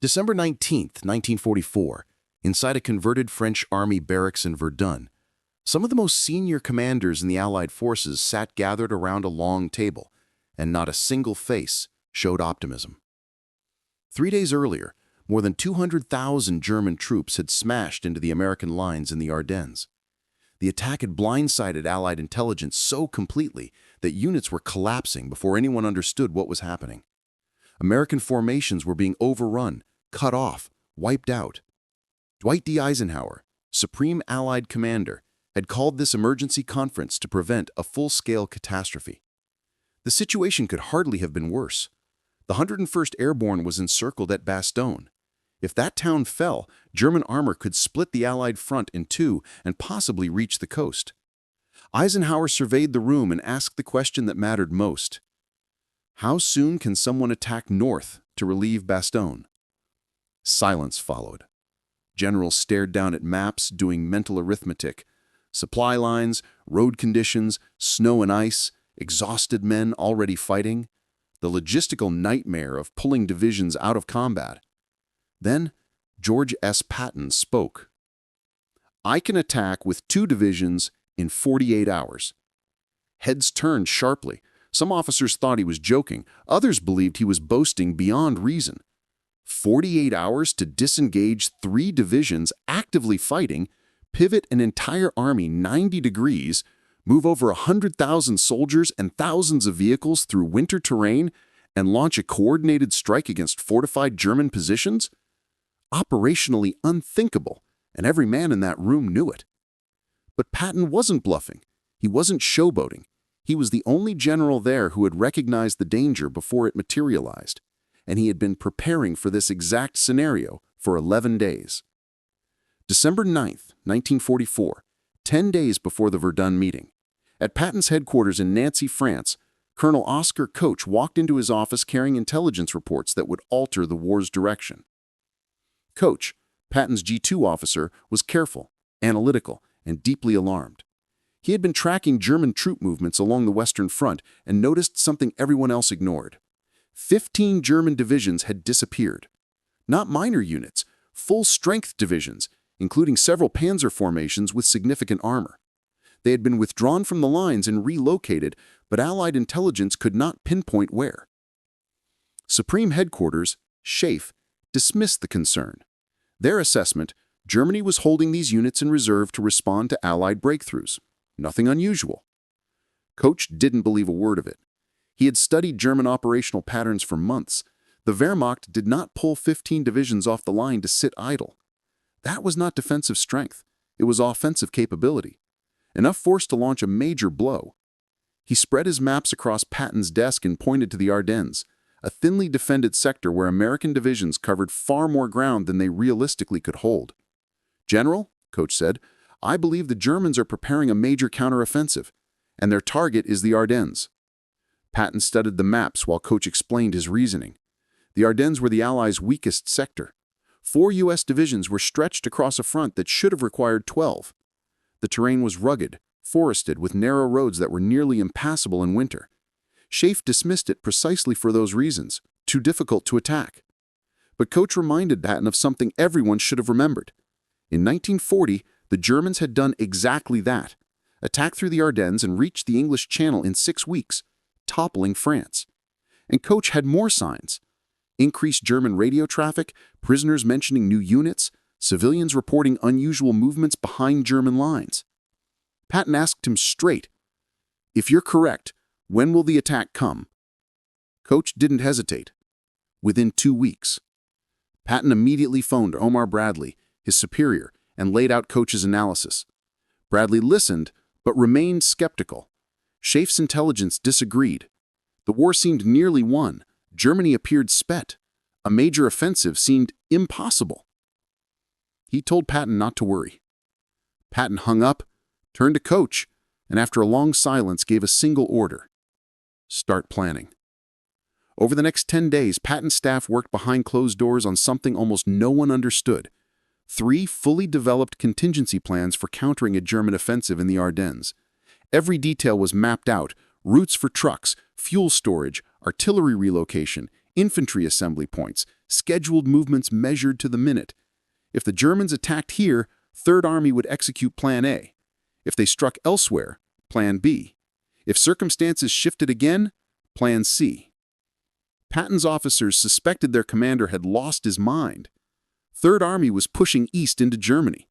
December 19th, 1944, inside a converted French army barracks in Verdun, some of the most senior commanders in the Allied forces sat gathered around a long table, and not a single face showed optimism. 3 days earlier, more than 200,000 German troops had smashed into the American lines in the Ardennes. The attack had blindsided Allied intelligence so completely that units were collapsing before anyone understood what was happening. American formations were being overrun, cut off, wiped out. Dwight D. Eisenhower, Supreme Allied Commander, had called this emergency conference to prevent a full-scale catastrophe. The situation could hardly have been worse. The 101st Airborne was encircled at Bastogne. If that town fell, German armor could split the Allied front in two and possibly reach the coast. Eisenhower surveyed the room and asked the question that mattered most. How soon can someone attack north to relieve Bastogne? Silence followed. Generals stared down at maps, doing mental arithmetic. Supply lines, road conditions, snow and ice, exhausted men already fighting. The logistical nightmare of pulling divisions out of combat. Then, George S. Patton spoke. "I can attack with 2 divisions in 48 hours. Heads turned sharply. Some officers thought he was joking. Others believed he was boasting beyond reason. 48 hours to disengage 3 divisions actively fighting, pivot an entire army 90 degrees, move over 100,000 soldiers and thousands of vehicles through winter terrain, and launch a coordinated strike against fortified German positions? Operationally unthinkable, and every man in that room knew it. But Patton wasn't bluffing. He wasn't showboating. He was the only general there who had recognized the danger before it materialized, and he had been preparing for this exact scenario for 11 days. December 9th, 1944, 10 days before the Verdun meeting. At Patton's headquarters in Nancy, France, Colonel Oscar Koch walked into his office carrying intelligence reports that would alter the war's direction. Koch, Patton's G2 officer, was careful, analytical, and deeply alarmed. He had been tracking German troop movements along the Western Front and noticed something everyone else ignored. 15 German divisions had disappeared. Not minor units, full-strength divisions, including several panzer formations with significant armor. They had been withdrawn from the lines and relocated, but Allied intelligence could not pinpoint where. Supreme Headquarters, SHAEF, dismissed the concern. Their assessment, Germany was holding these units in reserve to respond to Allied breakthroughs. Nothing unusual. Koch didn't believe a word of it. He had studied German operational patterns for months. The Wehrmacht did not pull 15 divisions off the line to sit idle. That was not defensive strength. It was offensive capability. Enough force to launch a major blow. He spread his maps across Patton's desk and pointed to the Ardennes, a thinly defended sector where American divisions covered far more ground than they realistically could hold. "General," Koch said, "I believe the Germans are preparing a major counteroffensive, and their target is the Ardennes." Patton studied the maps while Koch explained his reasoning. The Ardennes were the Allies' weakest sector. 4 U.S. divisions were stretched across a front that should have required 12. The terrain was rugged, forested, with narrow roads that were nearly impassable in winter. SHAEF dismissed it precisely for those reasons, too difficult to attack. But Koch reminded Patton of something everyone should have remembered. In 1940, the Germans had done exactly that, attacked through the Ardennes and reached the English Channel in 6 weeks, toppling France. And Koch had more signs. Increased German radio traffic, prisoners mentioning new units, civilians reporting unusual movements behind German lines. Patton asked him straight, "If you're correct, when will the attack come?" Koch didn't hesitate. Within 2 weeks. Patton immediately phoned Omar Bradley, his superior, and laid out Koch's analysis. Bradley listened, but remained skeptical. SHAEF's intelligence disagreed. The war seemed nearly won. Germany appeared spent. A major offensive seemed impossible. He told Patton not to worry. Patton hung up, turned to Koch, and after a long silence gave a single order: start planning. Over the next 10 days, Patton's staff worked behind closed doors on something almost no one understood: 3 fully developed contingency plans for countering a German offensive in the Ardennes. Every detail was mapped out: routes for trucks, fuel storage, artillery relocation, infantry assembly points, scheduled movements measured to the minute. If the Germans attacked here, Third Army would execute Plan A. If they struck elsewhere, Plan B. If circumstances shifted again, Plan C. Patton's officers suspected their commander had lost his mind. Third Army was pushing east into Germany.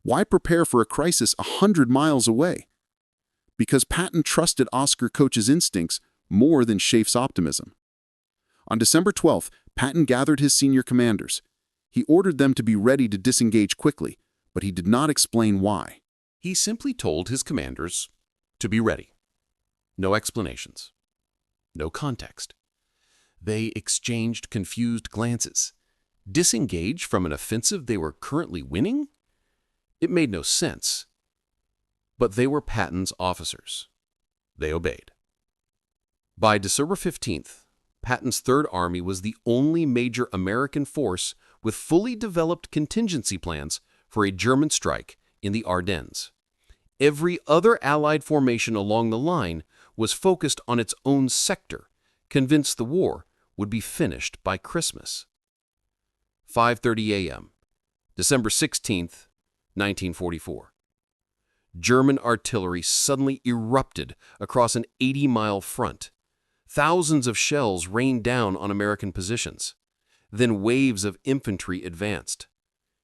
Why prepare for a crisis 100 miles away? Because Patton trusted Oscar Koch's instincts more than SHAEF's optimism. On December 12th, Patton gathered his senior commanders. He ordered them to be ready to disengage quickly, but he did not explain why. He simply told his commanders to be ready. No explanations. No context. They exchanged confused glances. Disengage from an offensive they were currently winning? It made no sense. But they were Patton's officers. They obeyed. By December 15th, Patton's Third Army was the only major American force with fully developed contingency plans for a German strike in the Ardennes. Every other Allied formation along the line was focused on its own sector, convinced the war would be finished by Christmas. 5:30 a.m., December 16th, 1944. German artillery suddenly erupted across an 80-mile front. Thousands of shells rained down on American positions. Then waves of infantry advanced.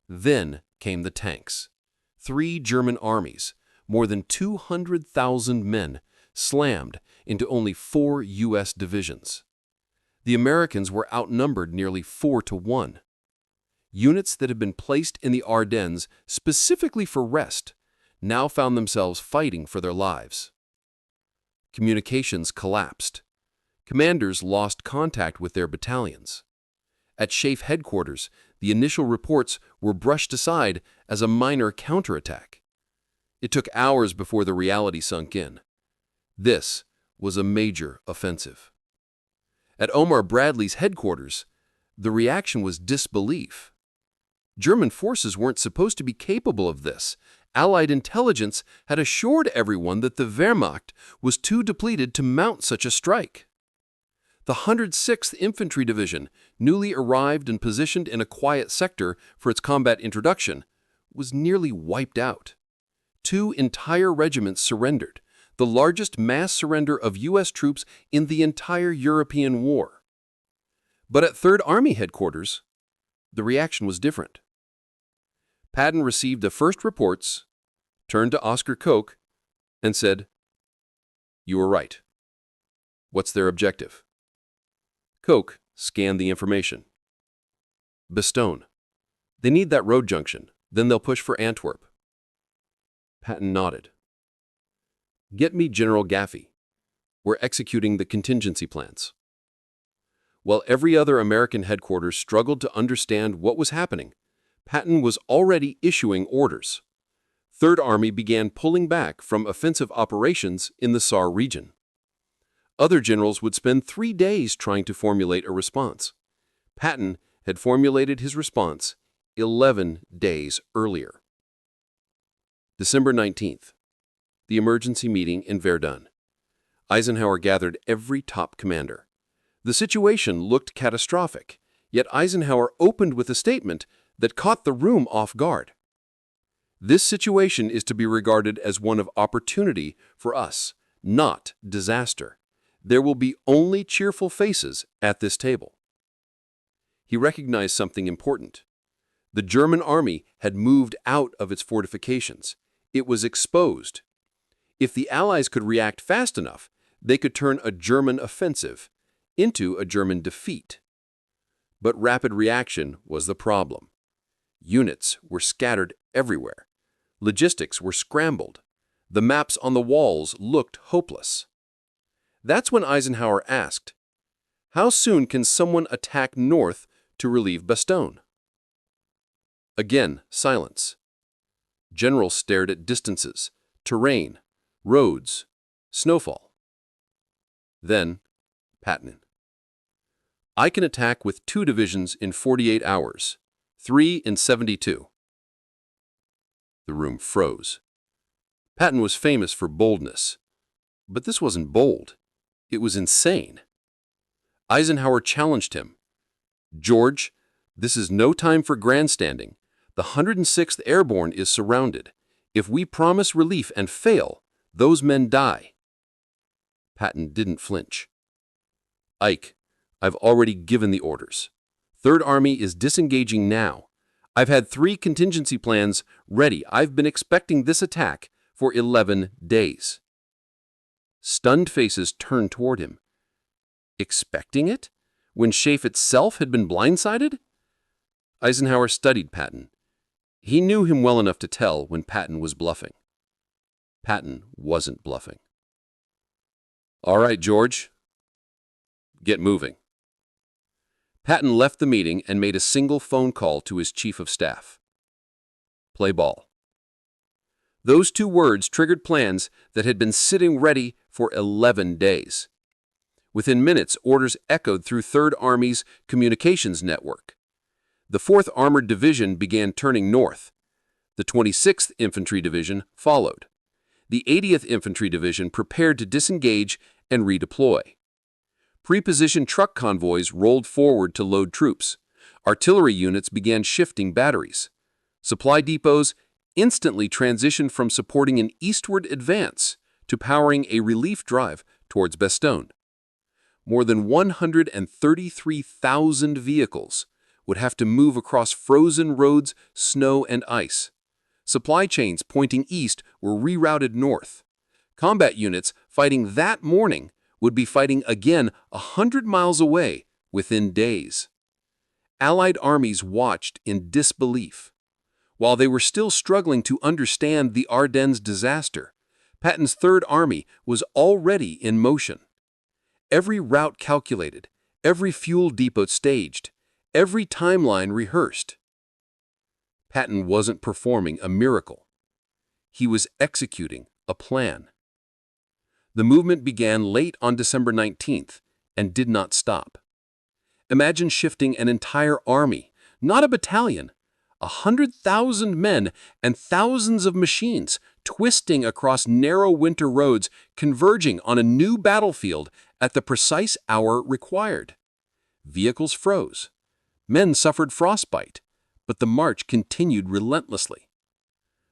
Then came the tanks. 3 German armies, more than 200,000 men, slammed into only 4 U.S. divisions. The Americans were outnumbered nearly 4-1. Units that had been placed in the Ardennes specifically for rest now found themselves fighting for their lives. Communications collapsed. Commanders lost contact with their battalions. At SHAEF headquarters, the initial reports were brushed aside as a minor counterattack. It took hours before the reality sunk in. This was a major offensive. At Omar Bradley's headquarters, the reaction was disbelief. German forces weren't supposed to be capable of this. Allied intelligence had assured everyone that the Wehrmacht was too depleted to mount such a strike. The 106th Infantry Division, newly arrived and positioned in a quiet sector for its combat introduction, was nearly wiped out. 2 entire regiments surrendered, the largest mass surrender of U.S. troops in the entire European war. But at Third Army headquarters, the reaction was different. Patton received the first reports, turned to Oscar Koch, and said, "You were right. What's their objective?" Koch scanned the information. "Bastogne. They need that road junction, then they'll push for Antwerp." Patton nodded. "Get me General Gaffey. We're executing the contingency plans." While every other American headquarters struggled to understand what was happening, Patton was already issuing orders. Third Army began pulling back from offensive operations in the Saar region. Other generals would spend 3 days trying to formulate a response. Patton had formulated his response 11 days earlier. December 19th, the emergency meeting in Verdun. Eisenhower gathered every top commander. The situation looked catastrophic, yet Eisenhower opened with a statement that caught the room off guard. "This situation is to be regarded as one of opportunity for us, not disaster. There will be only cheerful faces at this table." He recognized something important. The German army had moved out of its fortifications. It was exposed. If the Allies could react fast enough, they could turn a German offensive into a German defeat. But rapid reaction was the problem. Units were scattered everywhere. Logistics were scrambled. The maps on the walls looked hopeless. That's when Eisenhower asked, "How soon can someone attack north to relieve Bastogne?" Again, silence. Generals stared at distances, terrain, roads, snowfall. Then, Patton. "I can attack with 2 divisions in 48 hours, 3 in 72. The room froze. Patton was famous for boldness, but this wasn't bold. It was insane. Eisenhower challenged him. George, this is no time for grandstanding. The 106th Airborne is surrounded. If we promise relief and fail, those men die. Patton didn't flinch. Ike, I've already given the orders. Third Army is disengaging now. I've had 3 contingency plans ready. I've been expecting this attack for 11 days. Stunned faces turned toward him. Expecting it? When SHAEF itself had been blindsided? Eisenhower studied Patton. He knew him well enough to tell when Patton was bluffing. Patton wasn't bluffing. All right, George. Get moving. Patton left the meeting and made a single phone call to his chief of staff. Play ball. Those 2 words triggered plans that had been sitting ready for 11 days. Within minutes, orders echoed through Third Army's communications network. The 4th Armored Division began turning north. The 26th Infantry Division followed. The 80th Infantry Division prepared to disengage and redeploy. Pre-positioned truck convoys rolled forward to load troops. Artillery units began shifting batteries. Supply depots instantly transitioned from supporting an eastward advance to powering a relief drive towards Bastogne. More than 133,000 vehicles would have to move across frozen roads, snow, and ice. Supply chains pointing east were rerouted north. Combat units fighting that morning would be fighting again 100 miles away within days. Allied armies watched in disbelief. While they were still struggling to understand the Ardennes disaster, Patton's Third Army was already in motion. Every route calculated, every fuel depot staged, every timeline rehearsed. Patton wasn't performing a miracle. He was executing a plan. The movement began late on December 19th and did not stop. Imagine shifting an entire army, not a battalion, 100,000 men and thousands of machines twisting across narrow winter roads, converging on a new battlefield at the precise hour required. Vehicles froze. Men suffered frostbite, but the march continued relentlessly.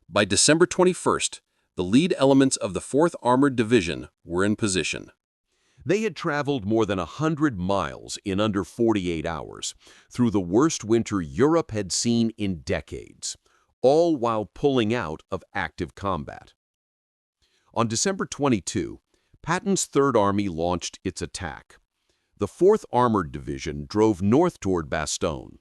By December 21st, the lead elements of the 4th Armored Division were in position. They had traveled more than 100 miles in under 48 hours, through the worst winter Europe had seen in decades, all while pulling out of active combat. On December 22, Patton's Third Army launched its attack. The 4th Armored Division drove north toward Bastogne.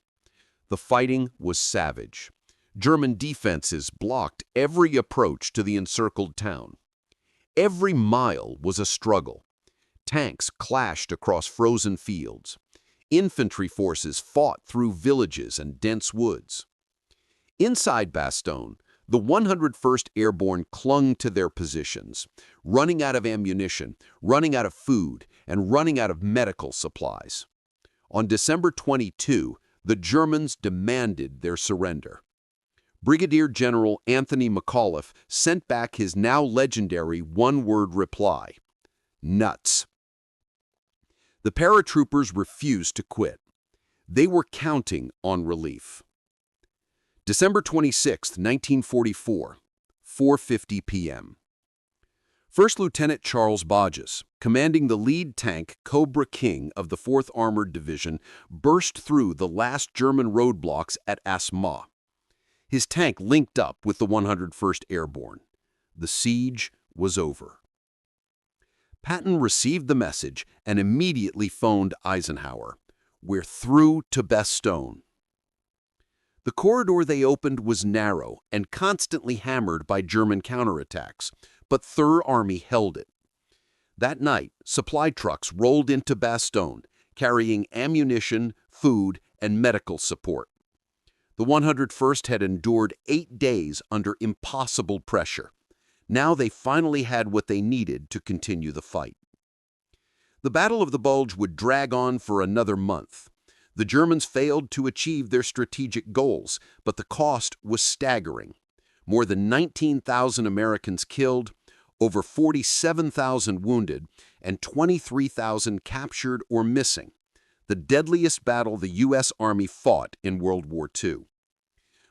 The fighting was savage. German defenses blocked every approach to the encircled town. Every mile was a struggle. Tanks clashed across frozen fields. Infantry forces fought through villages and dense woods. Inside Bastogne, the 101st Airborne clung to their positions, running out of ammunition, running out of food, and running out of medical supplies. On December 22, the Germans demanded their surrender. Brigadier General Anthony McAuliffe sent back his now legendary one-word reply: nuts. The paratroopers refused to quit. They were counting on relief. December 26, 1944, 4:50 p.m. First Lieutenant Charles Bodges, commanding the lead tank Cobra King of the 4th Armored Division, burst through the last German roadblocks at Asma. His tank linked up with the 101st Airborne. The siege was over. Patton received the message and immediately phoned Eisenhower. "We're through to Bastogne." The corridor they opened was narrow and constantly hammered by German counterattacks, but Third Army held it. That night, supply trucks rolled into Bastogne, carrying ammunition, food, and medical support. The 101st had endured 8 days under impossible pressure. Now they finally had what they needed to continue the fight. The Battle of the Bulge would drag on for another month. The Germans failed to achieve their strategic goals, but the cost was staggering. More than 19,000 Americans killed, over 47,000 wounded, and 23,000 captured or missing. the deadliest battle the U.S. Army fought in World War II.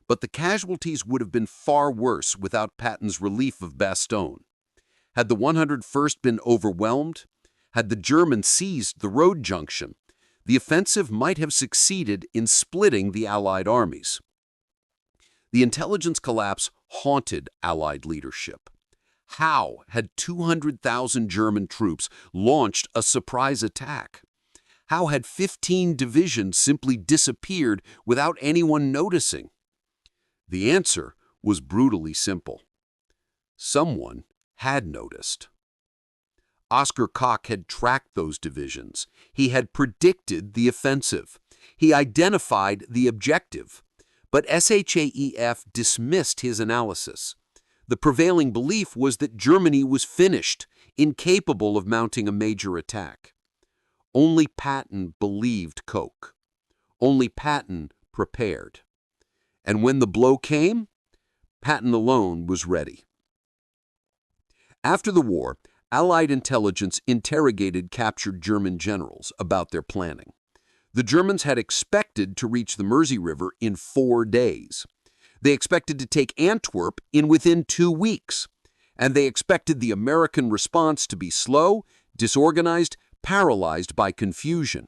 But the casualties would have been far worse without Patton's relief of Bastogne. Had the 101st been overwhelmed, had the Germans seized the road junction, the offensive might have succeeded in splitting the Allied armies. The intelligence collapse haunted Allied leadership. How had 200,000 German troops launched a surprise attack? How had 15 divisions simply disappeared without anyone noticing? The answer was brutally simple. Someone had noticed. Oskar Koch had tracked those divisions. He had predicted the offensive. He identified the objective. But SHAEF dismissed his analysis. The prevailing belief was that Germany was finished, incapable of mounting a major attack. Only Patton believed Koch. Only Patton prepared. And when the blow came, Patton alone was ready. After the war, Allied intelligence interrogated captured German generals about their planning. The Germans had expected to reach the Mersey River in 4 days. They expected to take Antwerp in within 2 weeks. And they expected the American response to be slow, disorganized, paralyzed by confusion.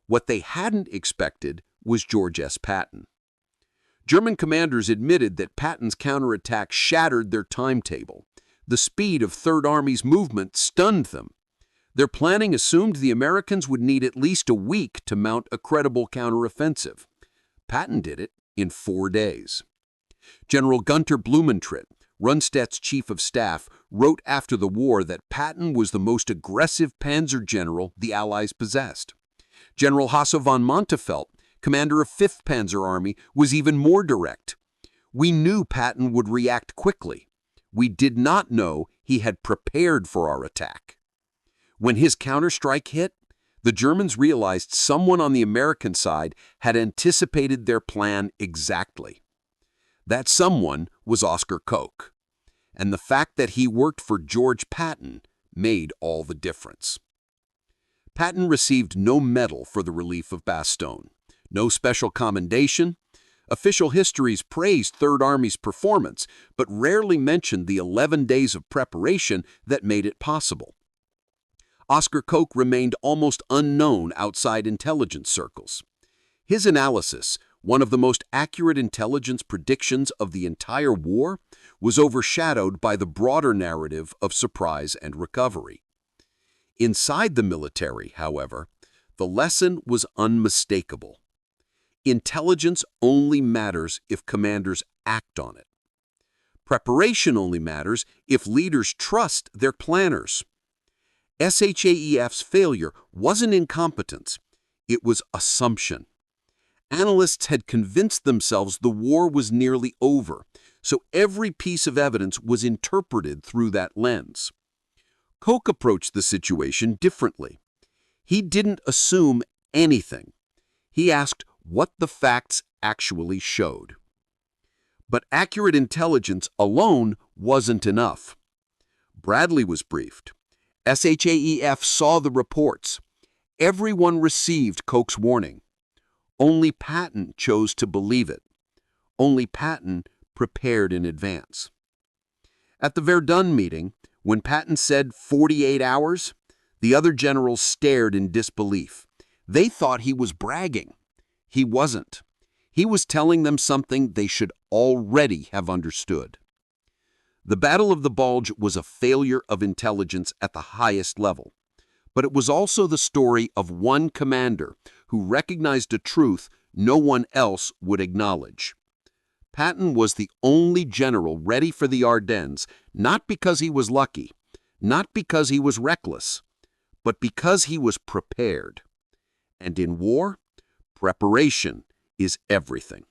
What they hadn't expected was George S. Patton. German commanders admitted that Patton's counterattack shattered their timetable. The speed of Third Army's movement stunned them. Their planning assumed the Americans would need at least a week to mount a credible counteroffensive. Patton did it in 4 days. General Gunther Blumentritt, Rundstedt's chief of staff, wrote after the war that Patton was the most aggressive panzer general the Allies possessed. General Hasso von Montefeld, commander of 5th Panzer Army, was even more direct. We knew Patton would react quickly. We did not know he had prepared for our attack. When his counterstrike hit, the Germans realized someone on the American side had anticipated their plan exactly. That someone was Oskar Koch, and the fact that he worked for George Patton made all the difference. Patton received no medal for the relief of Bastogne, no special commendation. Official histories praised Third Army's performance, but rarely mentioned the 11 days of preparation that made it possible. Oskar Koch remained almost unknown outside intelligence circles. His analysis, one of the most accurate intelligence predictions of the entire war, was overshadowed by the broader narrative of surprise and recovery. Inside the military, however, the lesson was unmistakable. Intelligence only matters if commanders act on it. Preparation only matters if leaders trust their planners. SHAEF's failure wasn't incompetence, it was assumption. Analysts had convinced themselves the war was nearly over, so every piece of evidence was interpreted through that lens. Koch approached the situation differently. He didn't assume anything. He asked what the facts actually showed. But accurate intelligence alone wasn't enough. Bradley was briefed. SHAEF saw the reports. Everyone received Koch's warning. Only Patton chose to believe it. Only Patton prepared in advance. At the Verdun meeting, when Patton said 48 hours, the other generals stared in disbelief. They thought he was bragging. He wasn't. He was telling them something they should already have understood. The Battle of the Bulge was a failure of intelligence at the highest level, but it was also the story of one commander who recognized a truth no one else would acknowledge. Patton was the only general ready for the Ardennes, not because he was lucky, not because he was reckless, but because he was prepared. And in war, preparation is everything.